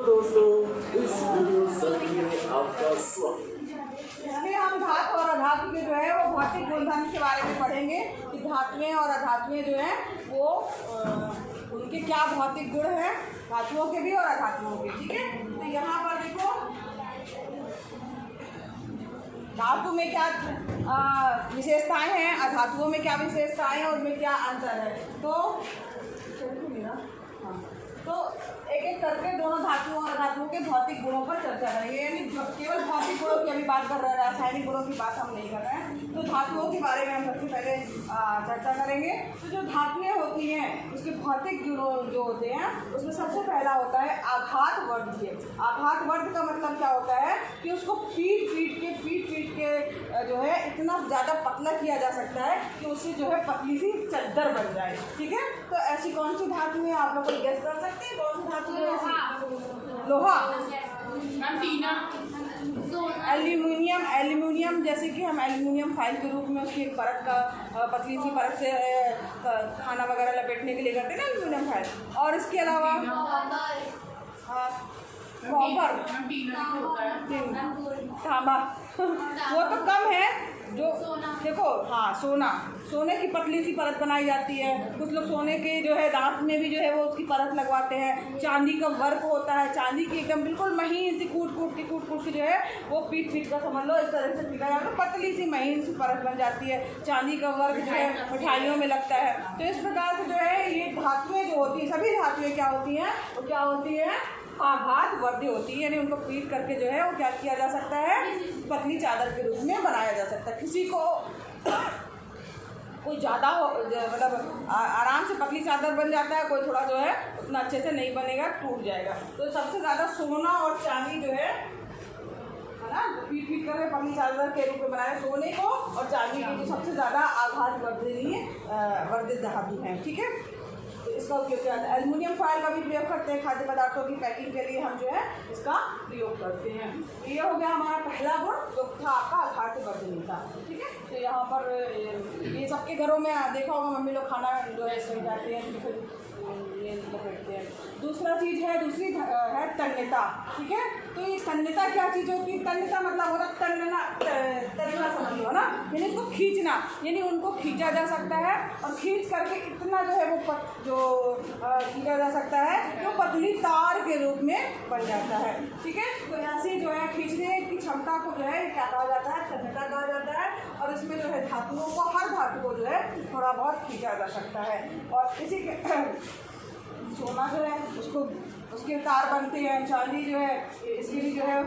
दोस्तों, इस video circuit में आपका स्वागत। इसमें हम धातु और अधातु के जो है वो भौतिक गुणधर्म के बारे में पढ़ेंगे कि धातुएं और अधातुएं जो है वो उनके क्या भौतिक गुण हैं, धातुओं के भी और अधातुओं के। ठीक है, तो यहाँ पर देखो धातु में क्या विशेषताएं हैं, अधातुओं में क्या विशेषताएं हैं, उनमें क्या अंतर है। तो एक एक करके दोनों धातुओं और अधातुओं के भौतिक गुणों पर चर्चा करेंगे। यानी केवल भौतिक गुणों की अभी बात कर रहे हैं, रासायनिक गुणों की बात हम नहीं कर रहे हैं। तो धातुओं के बारे में हम सबसे पहले चर्चा करेंगे। तो जो धातुएं होती हैं उसके भौतिक गुण जो होते हैं उसमें सबसे पहला होता है आघात वर्धीय। आघात वर्ध का मतलब क्या होता है कि उसको पीट पीट के जो है इतना ज़्यादा पतला किया जा सकता है कि उससे जो है पतली सी चद्दर बन जाए। ठीक है, तो ऐसी कौन सी धातु है, आप लोग कोई गेस कर सकते हैं कौन सी धातु है ऐसी? लोहा, एल्यूमिनियम। एल्यूमिनियम जैसे कि हम एल्यूमिनियम फाइल के रूप में उसकी एक परत का पतली सी परत से खाना वगैरह लपेटने के लिए करते हैं ना एल्यूमिनियम फाइल। और इसके अलावा कॉपर, तांबा वो तो कम है। जो देखो हाँ, सोने की पतली सी परत बनाई जाती है। कुछ लोग सोने के जो है दांत में भी जो है वो उसकी परत लगवाते हैं। चांदी का वर्क होता है, चांदी की एकदम बिल्कुल महीन सी कूट के जो है वो पीट का समझ लो इस तरह से पीटा जाता है, पतली सी महीन सी परत बन जाती है। चांदी का वर्क जो है मिठाइयों में लगता है। तो इस प्रकार से जो है ये धातुएँ जो होती हैं, सभी धातुएँ क्या होती हैं, वो क्या होती हैं, आघात वर्धी होती है। यानी उनको पीट करके जो है वो क्या किया जा सकता है, पतली चादर के रूप में बनाया जा सकता है। किसी को कोई ज़्यादा हो मतलब आराम से पतली चादर बन जाता है, कोई थोड़ा जो है उतना अच्छे से नहीं बनेगा, टूट जाएगा। तो सबसे ज़्यादा सोना और चांदी जो है ना, पीट कर पतली चादर के रूप में बनाए सोने को और चांदी को, जो सबसे ज़्यादा आघात वर्धित धातु हैं। ठीक है, तो इसका उपयोग किया जाता है। एल्युमिनियम फॉयल का भी प्रयोग करते हैं, खाद्य पदार्थों की पैकिंग के लिए हम जो है इसका प्रयोग करते हैं। ये हो गया हमारा पहला गुण जो था आपका आघात वर्धनीय था। ठीक है, तो यहाँ पर ये सबके घरों में देखा होगा, मम्मी लोग खाना जो है इसमें जाते हैं, ये लपेटते हैं। दूसरी है तन्यता। ठीक है, तो ये तन्यता क्या चीज़ होती है? तन्यता मतलब होता तन्ना समझ लो ना, यानी इसको खींचना, यानी उनको खींचा जा सकता है और खींच करके इतना जो है वो खींचा जा सकता है जो पतली तार के रूप में बन जाता है। ठीक है, तो ऐसे जो है खींचने की क्षमता को जो है क्या कहा जाता है, तन्यता कहा जाता है। और इसमें जो है धातुओं को, हर धातु को जो है थोड़ा बहुत खींचा जा सकता है। और इसी के सोना जो है उसके तार बनते हैं, चांदी जो है इसके भी जो है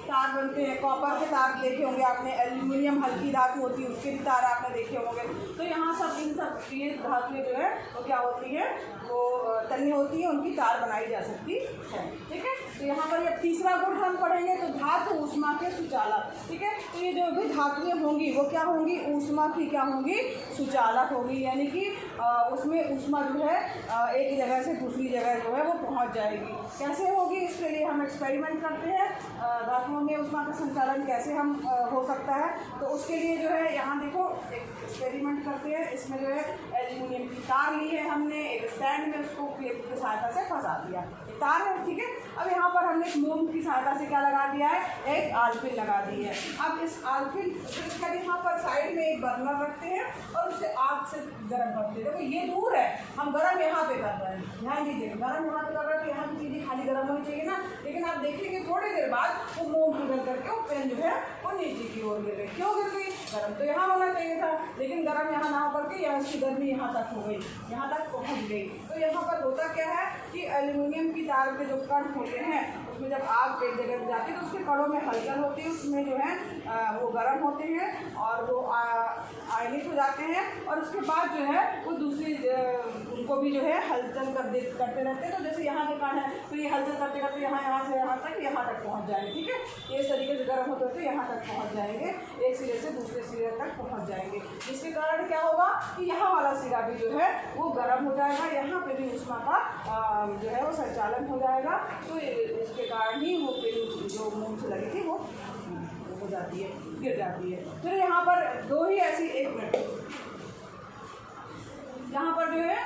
तार बनते हैं, कॉपर के तार देखे होंगे आपने, एल्यूमिनियम हल्की धातु होती है उसके भी तार आपने देखे होंगे। तो यहाँ इन सब ये धातुएं जो है वो क्या होती है, वो तन्य होती है, उनकी तार बनाई जा सकती है। ठीक है, तो यहाँ पर ये तीसरा गुण हम पढ़ेंगे तो धातु ऊष्मा के सुचालक। ठीक है, तो ये जो भी धातुएं होंगी वो क्या होंगी, ऊष्मा की क्या होंगी, सुचालक होगी। यानी कि उसमें ऊष्मा जो है एक जगह से दूसरी जगह जो है वो पहुँच जाएगी। कैसे होगी, इसके लिए हम एक्सपेरिमेंट करते हैं, धातुओं में ऊष्मा का संचालन कैसे हम हो सकता है। तो उसके लिए जो है यहाँ देखो एक एक्सपेरिमेंट करते हैं। इसमें जो है एल्यूमिनियम की तार ली है हमने, एक स्टैंड में उसको क्लिप की सहायता से फंसा दिया, तार है। ठीक है, अब यहाँ पर हमने एक मोम की सहायता से क्या लगा दिया है, एक आलपिन लगा दी है। अब इस आलपिन इसका यहाँ पर साइड में एक बर्नर रखते हैं और उसे आग से गर्म करते हैं। देखो ये दूर है, हम गर्म यहाँ पे कर रहे हैं, ध्यान दीजिए, गर्म यहाँ पे कर रहे हैं तो यहाँ की चीज़ें खाली गर्म होनी चाहिए ना। लेकिन आप देखेंगे थोड़ी देर बाद वो मोम पिघल करके वो पेन जो है वो नीचे की ओर गिर गई। क्यों गिर गई, गर्म तो यहाँ होना चाहिए था, लेकिन गर्म यहाँ ना होकर के यहाँ उसकी गर्मी यहाँ तक हो गई, यहाँ तक पहुँच गई। तो यहाँ पर होता क्या है कि एल्यूमिनियम की तार के जो कण होते हैं उसमें जब आग एक जगह जाती है तो उसके कणों में हलचल होती है, उसमें जो है वो गर्म होते हैं और वो आयनित हो जाते हैं। और उसके बाद जो है वो दूसरी उनको भी जो है हलचल करते रहते हैं। तो जैसे यहाँ के कण है तो ये हलचल करते करते यहाँ से यहाँ तक पहुँच जाएंगे। ठीक है, ये इस तरीके से गर्म होते होते यहाँ तक पहुँच जाएंगे, एक सिरे से दूसरे सिरे तक पहुँच जाएंगे। जिसके कारण क्या होगा कि यहाँ वाला सिरा भी जो है वो गर्म हो जाएगा, यहाँ पे भी ऊष्मा का जो है वो संचालन हो जाएगा। तो इसके कारण ही वो पेन जो मुंह से लगी थी वो हो जाती है, गिर जाती है। फिर यहाँ पर दो ही ऐसी, एक मिनट, यहाँ पर जो है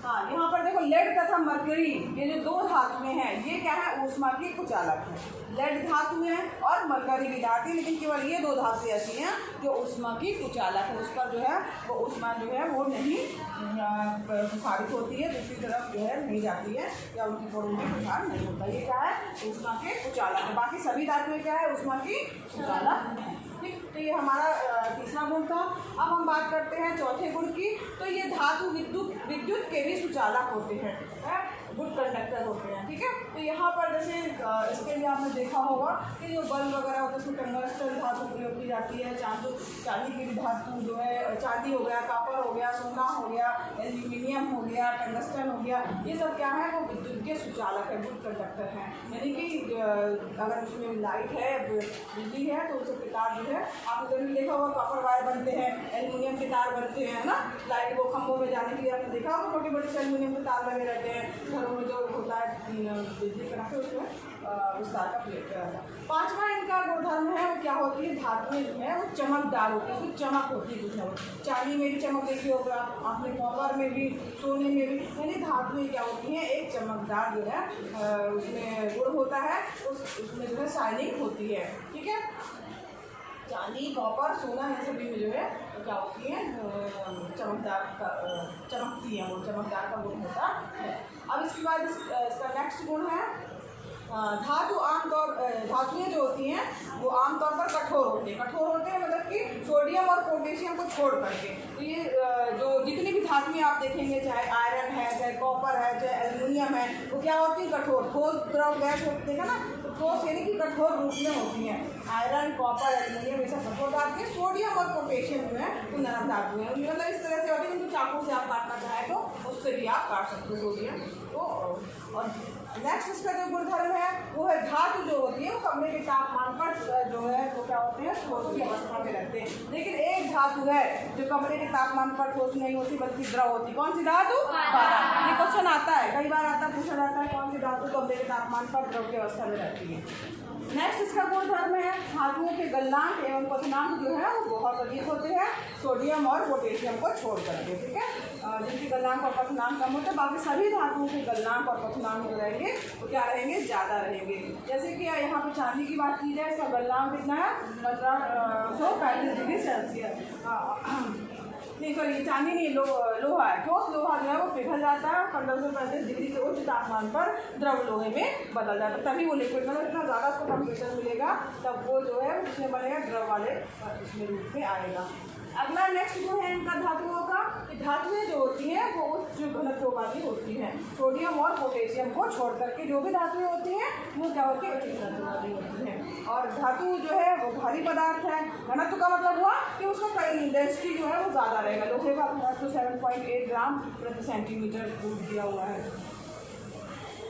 हाँ, यहाँ पर देखो लेड तथा मरकरी, ये जो दो धातुएं हैं ये क्या है, ऊष्मा की कुचालक है। लेड धातु है और मरकरी भी धातु है, लेकिन केवल ये दो धातुएं ऐसी हैं जो ऊष्मा की कुचालक है, उस पर जो है वो ऊष्मा जो है वो नहीं प्रसारित होती है, दूसरी तरफ जो है नहीं जाती है या उनकी पर उनकी प्रसार नहीं होता। ये क्या है, ऊष्मा के कुचालक है। बाकी सभी धातुएं क्या है, ऊष्मा की कुचालक है। ठीक, तो ये हमारा तीसरा गुण था। अब हम बात करते हैं चौथे गुण की। तो ये धातु विद्युत के भी सुचालक होते हैं, गुड कंडक्टर होते हैं। ठीक है, तो यहाँ पर जैसे इसके लिए आपने देखा होगा कि जो बल्ब वगैरह होता है उसमें टंगस्टन धातु प्रयोग की जाती है। चांदी की भी धातु जो है, चांदी हो गया, कॉपर हो गया, सोना हो गया, एल्यूमिनियम हो गया, टंगस्टन हो गया, ये सब क्या है, वो विद्युत के सुचालक है, गुड कंडक्टर हैं। यानी कि अगर उसमें लाइट है, बिजली है, तो उसके तार जो है, आपने कभी देखा होगा कॉपर वायर बनते हैं, एल्यूमिनियम के तार बनते हैं ना, लाइट वो खंभों में जाने के लिए आपने देखा होगा छोटे बड़े से एल्यूमिनियम के तार लगे रहते हैं घरों में, जो होता है बिजली कनेक्ट उसमें उस तार का प्लेट रहता है। पांचवा इनका गुणधर्म है वो क्या होती है, धातुएं जो है वो चमकदार होती है, कुछ चमक होती है, कुछ ना चांदी में भी चमक देखी होगा आपने, कॉपर में भी, सोने में भी, यानी धातुएं क्या होती हैं, एक चमकदार जो है उसमें गुण होता है, उसमें जो है शाइनिंग होती है। ठीक है, चांदी, कॉपर, सोना, इन सभी में जो है क्या होती है, चमकदार का चमकती है, वो चमकदार का गुण होता है। अब इसके बाद इसका नेक्स्ट गुण है धातुएं जो होती हैं वो आमतौर पर कठोर होते हैं। कठोर होते हैं मतलब कि सोडियम और पोटेशियम को छोड़ करके। तो ये जो जितनी भी धातुएं आप देखेंगे, चाहे आयरन है, चाहे कॉपर है, चाहे एल्यूमिनियम है, वो क्या होती है, कठोर, ठोस द्रव गैस होती है ना, तो ठोस यानी कि कठोर रूप में होती हैं। आयरन, कॉपर, एल्यूमिनियम ये सब कठोर धातु है। सोडियम और पोटेशियम जो है वो नरम धातु है, मतलब इस तरह से होती है, उनको चाकू से आप काटना चाहें तो उससे भी आप काट सकते हो सोडियम को। और नेक्स्ट इसका जो गुणधर्म है वो है धातु जो होती है वो कमरे के तापमान पर जो है वो क्या होते हैं, ठोस की अवस्था में रहते हैं। लेकिन एक धातु है जो कमरे के तापमान पर ठोस नहीं होती बल्कि द्रव होती, कौन सी धातु, पारा। ये क्वेश्चन आता है, कई बार आता है, पूछा जाता है कौन सी धातु कमरे के तापमान पर द्रव की अवस्था में रहती है। नेक्स्ट इसका गुणधर्म है धातुओं के गलनांक एवं क्वथनांक जो है वो बहुत अधिक होते हैं सोडियम और पोटेशियम को छोड़ करके। ठीक है, जिनके गलनांक और क्वथनांक कम होते हैं, बाकी सभी धातुओं के गलनांक और क्वथनांक जो रहेंगे वो क्या रहेंगे, ज़्यादा रहेंगे। जैसे कि यहाँ पे चांदी की बात की जाए, इसका गलनांक कितना है, 1535 डिग्री सेल्सियस। नहीं सॉरी, चांदी नहीं, लोहा है, ठोस लोहा जो है वो पिघल जाता है 1535 डिग्री से उच्च तापमान पर द्रव लोहे में बदल जाता है, तभी वो लिक्विड, मतलब इतना ज़्यादा उसको टेम्परेचर मिलेगा तब वो जो है उसमें बनेगा, द्रव वाले इसमें रूप में आएगा। अगला नेक्स्ट जो है इनका धातुओं का, धातुएं जो होती हैं वो उच्च घनत्व वाली होती हैं, सोडियम और पोटेशियम को छोड़ करके जो भी धातुएं होती हैं वो क्या होती है, उच्च घनत्व वाली होती हैं। और धातु जो है वो भारी पदार्थ है। घनत्व का मतलब हुआ कि उसका कई डेंसिटी जो है वो ज़्यादा रहेगा। लोहे का घनत्व 7.8 ग्राम प्रति सेंटीमीटर क्यूब दिया हुआ है।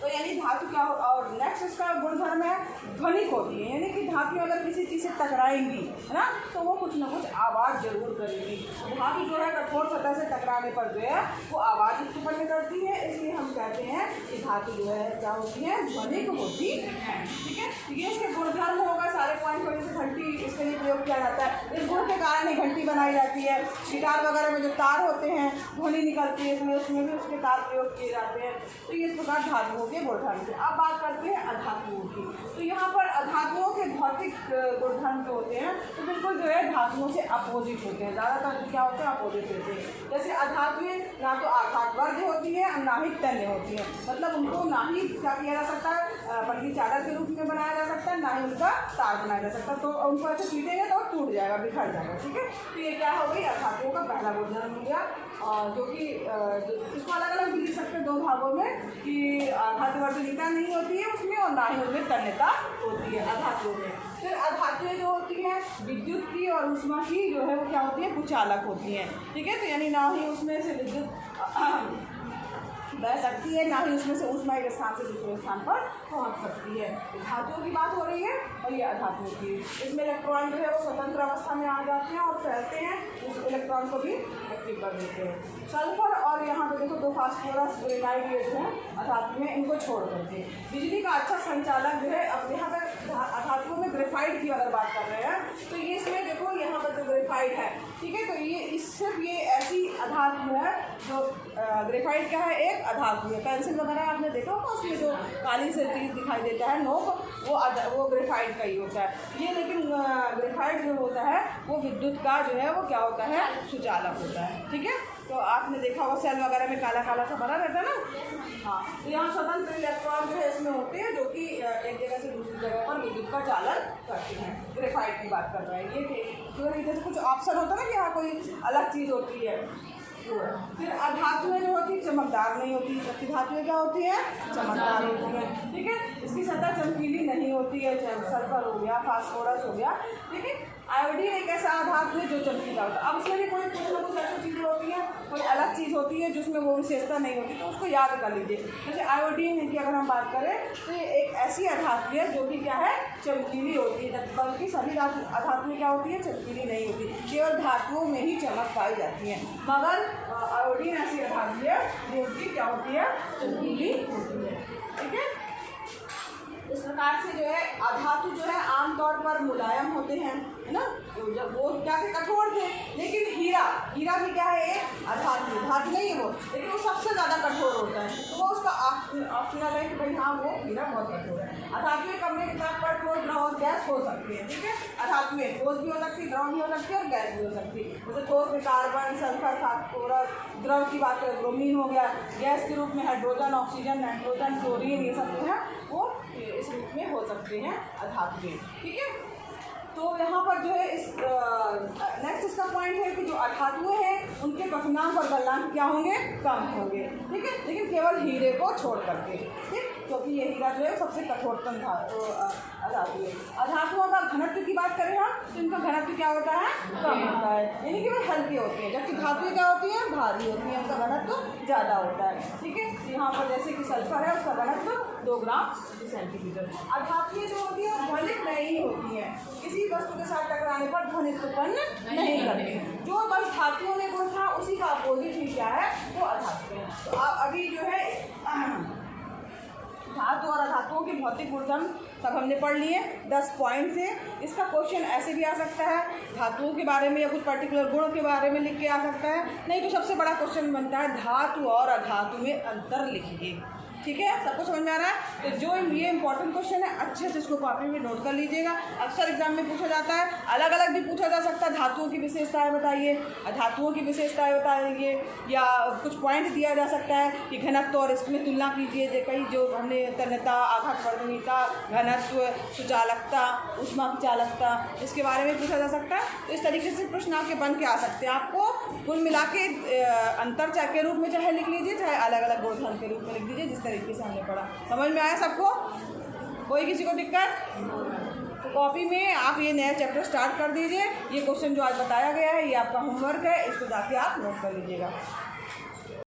तो यानी धातु क्या हो। और नेक्स्ट इसका गुणधर्म है ध्वनिक होती है, यानी कि धातु अगर किसी चीज़ से टकराएंगी है ना तो वो कुछ ना कुछ आवाज़ जरूर करेगी। धातु जो है कठोर सतह से टकराने पर जो है वो आवाज़ उत्पन्न करती है, इसलिए हम कहते हैं कि धातु जो है क्या होती है, ध्वनिक होती है। ठीक है, ये इसके गुणधर्म होगा। सारे पॉइंट पर जैसे घंटी इसके लिए प्रयोग किया जाता है, इस गुण के कारण ही घंटी बनाई जाती है। गिटार वगैरह में जो तार होते हैं ध्वनि निकलती है, उसमें भी उसके तार प्रयोग किए जाते हैं। तो ये इस प्रकार धातुओं के गुणधर्म थे। अब बात करते हैं अधातुओं की। तो यहाँ पर अधातुओं के भौतिक गुणधर्म जो होते हैं तो बिल्कुल जो है धातुओं से अपोजिट होते हैं, ज़्यादातर क्या होते हैं, अपोजिट होते हैं। जैसे अधातुएं ना तो आघातवर्ग होती है और ना ही तन्य होती है, मतलब उनको ना ही क्या किया जा सकता है, पतली चादर के रूप में बनाया जा सकता है, ना ही उनका तार बनाया जा सकता है। तो उनको ऐसे पीटेंगे तो टूट जाएगा, बिखर जाएगा। ठीक है, तो ये क्या हो गई, अधातुओं का पहला गुणधर्म हो गया। जो कि इसको अलग अलग भी लिख सकते हैं दो भागों में कि आघातवर्धनीयता नहीं होती है उसमें और ना ही उसमें तन्यता होती है अधातुओं में। फिर अधातुएं जो होती हैं विद्युत की और ऊष्मा की जो है वो क्या होती है, कुचालक होती हैं। ठीक है, तो यानी ना ही उसमें से विद्युत बह सकती है, ना ही उसमें से ऊष्मा एक स्थान से दूसरे स्थान पर पहुंच सकती है। धातुओं की बात हो रही है और ये अधातुओं की। इसमें इलेक्ट्रॉन जो है वो स्वतंत्र अवस्था में आ जाते हैं और फैलते हैं, उस इलेक्ट्रॉन को भी एक्टिव कर देते हैं। सल्फर और यहाँ पे देखो 2 फास्फोरस ग्रेनाइड ये जो है अधातु में, इनको छोड़ करके बिजली का अच्छा संचालक जो है। अब यहाँ पर अधातुओं में ग्रेफाइट की अगर बात कर रहे हैं तो ये इसमें देखो यहाँ पर जो ग्रेफाइट है, ठीक है, तो ये सिर्फ ये ऐसी अधातु है जो ग्रेफाइट क्या है, एक अधातु है। पेंसिल वगैरह आपने देखा होगा उसमें जो काली से चीज़ दिखाई देता है नोक, वो ग्रेफाइट का ही होता है ये। लेकिन ग्रेफाइट जो होता है वो विद्युत का जो है वो क्या होता है, सुचालक होता है, ठीक है। तो आपने देखा होगा सेल वगैरह में काला काला सा बना रहता है ना। हाँ, तो यहाँ स्वतंत्र इलेक्ट्रॉन जो है इसमें होते हैं जो कि एक जगह से दूसरी जगह पर विद्युत का चालन करते हैं। ग्रेफाइट की बात कर रहे हैं ये थे। तो जैसे कुछ ऑप्शन होता है ना कि यहाँ कोई अलग चीज़ होती है। फिर अधातुएं जो होती है चमकदार नहीं होती, जबकि धातुएं क्या होती है, चमकदार होती है, ठीक है। इसकी सतह चमकीली नहीं होती है, सल्फर हो गया, फास्फोरस हो गया, ठीक है। आयोडीन एक ऐसा धातु है जो चमकीला होता है। अब इसमें भी कोई कुछ ना कुछ ऐसी चीज़ें होती हैं, कोई अलग चीज़ होती है जिसमें वो विशेषता नहीं होती, तो उसको याद कर लीजिए। जैसे आयोडीन की अगर हम बात करें तो ये एक ऐसी अधातु है जो कि क्या है, चमकीली होती है, बल्कि सभी अधातुएं क्या होती है, चमकीली नहीं होती, केवल धातुओं में ही चमक पाई जाती है। मगर आयोडीन ऐसी अधातु है जो कि क्या होती है, चमकीली होती है, ठीक है। इस प्रकार से जो है अधातु जो है आमतौर पर मुलायम होते हैं, है ना, तो जब वो क्या थे, कठोर थे। लेकिन हीरा भी क्या है, एक धातु नहीं है वो, लेकिन वो सबसे ज़्यादा कठोर होता है, तो वो उसका ऑप्शनल है कि भाई हाँ वो हीरा बहुत कठोर है। अधातुएं कमरे के तापमान पर द्रव और गैस हो सकती है, ठीक है। अधातुएं ठोस भी हो सकती है, द्रव भी हो सकती है और गैस भी हो सकती है। जैसे ठोस में कार्बन, सल्फर, फास्फोरस, द्रव की बात करें ब्रोमीन हो गया, गैस के रूप में हाइड्रोजन, ऑक्सीजन, नाइट्रोजन, क्लोरीन, ये सब जो है वो इस रूप में हो सकते हैं अधातुएं, ठीक है। तो यहाँ पर जो है इस नेक्स्ट इसका पॉइंट है कि जो अधातुएं हैं उनके कठिनांक और गलनांक क्या होंगे, कम होंगे, ठीक है, लेकिन केवल हीरे को छोड़ करके, ठीक, क्योंकि ये हीरा जो है सबसे कठोरतम अधातु है। अधातुओं का घनत्व की बात करें हम तो इनका घनत्व क्या होता है, कम होता है, यानी कि वे हल्के होते हैं, जबकि धातुएं क्या होती हैं, भारी होती हैं, उनका घनत्व ज़्यादा होता है, ठीक है। यहाँ पर जैसे कि सल्फर है उसका घनत्व 2 ग्राम प्रति सेंटीमीटर। अधातुएं जो होती है ध्वनित नहीं होती हैं, किसी वस्तु के साथ टकराने पर ध्वनि उत्पन्न नहीं करती। जो बस धातुओं में गुण था उसी का अपोजिट ही क्या है, वो अधातु है। तो अभी जो है धातु और अधातुओं के भौतिक गुणधर्म सब हमने पढ़ लिए 10 पॉइंट से। इसका क्वेश्चन ऐसे भी आ सकता है, धातुओं के बारे में या कुछ पर्टिकुलर गुण के बारे में लिख के आ सकता है, नहीं तो सबसे बड़ा क्वेश्चन बनता है धातु और अधातु में अंतर लिखिए, ठीक है। सबको समझ में आ रहा है। तो जो ये इंपॉर्टेंट क्वेश्चन है अच्छे से इसको कॉपी में नोट कर लीजिएगा। अक्सर एग्जाम में पूछा जाता है, अलग अलग भी पूछा जा सकता है, धातुओं की विशेषताएं बताइए, अधातुओं की विशेषताएं बताइए, या कुछ पॉइंट दिया जा सकता है कि घनत्व और इसमें तुलना कीजिए। कई जो हमने तन्यता, आघात वर्धनीयता, घनत्व, सुचालकता, ऊष्मा की चालकता, इसके बारे में पूछा जा सकता है। तो इस तरीके से प्रश्न आपके बन के आ सकते हैं। आपको कुल मिला के अंतर चाहे के रूप में चाहे लिख लीजिए, चाहे अलग अलग गुणधर्म के रूप में लिख दीजिए, जिस तरीके से हमने पढ़ा। समझ में आया सबको? कोई किसी को दिक्कत? तो कॉपी में आप ये नया चैप्टर स्टार्ट कर दीजिए। ये क्वेश्चन जो आज बताया गया है ये आपका होमवर्क है, इसको जाके आप नोट कर लीजिएगा।